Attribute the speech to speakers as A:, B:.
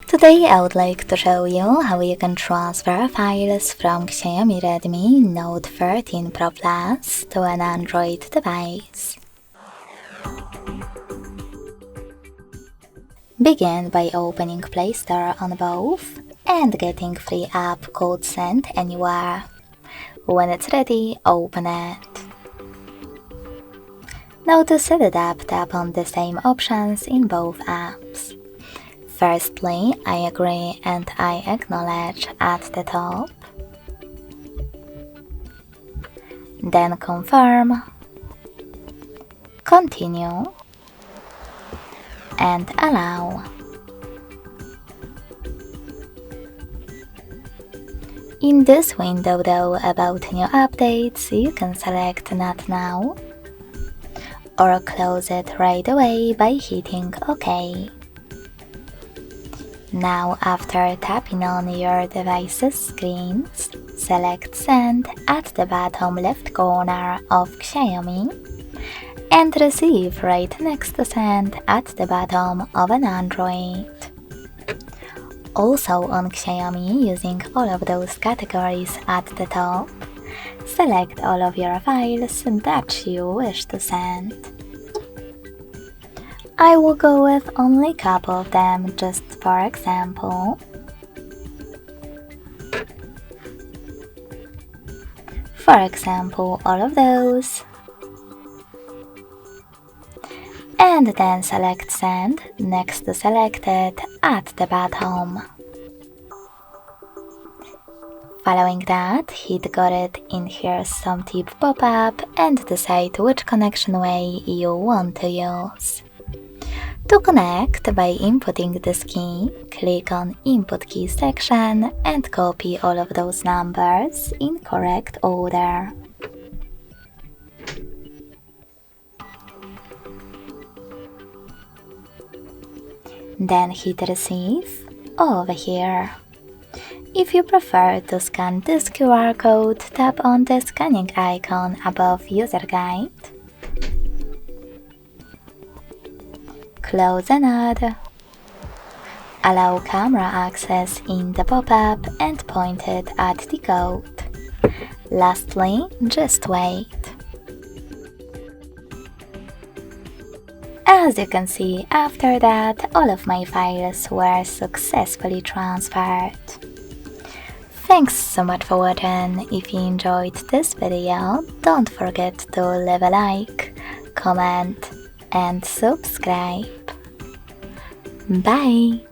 A: Today I would like to show you how you can transfer files from Xiaomi Redmi Note 13 Pro Plus to an Android device. Begin by opening Play Store on both and getting free app called Send Anywhere. When it's ready, open it. Now to set it up, tap on the same options in both apps. Firstly, I agree and I acknowledge at the top. Then confirm, continue, and allow. In this window though, about new updates, you can select Not Now or close it right away by hitting OK. Now, after tapping on your device's screens, select Send at the bottom left corner of Xiaomi and Receive right next to Send at the bottom of an Android. Also on Xiaomi, using all of those categories at the top, select all of your files that you wish to send. I will go with only a couple of them, just for example. For example, all of those. And then select Send next to Selected at the bottom. Following that, hit Got It in Here's Some Tip pop-up and decide which connection way you want to use. To connect by inputting this key, click on Input Key section and copy all of those numbers in correct order. Then hit Receive over here. If you prefer to scan this QR code, tap on the scanning icon above User Guide. Close a node. Allow camera access in the pop-up and point it at the code. Lastly, just wait. As you can see, after that, all of my files were successfully transferred. Thanks so much for watching. If you enjoyed this video, don't forget to leave a like, comment, and subscribe. Bye!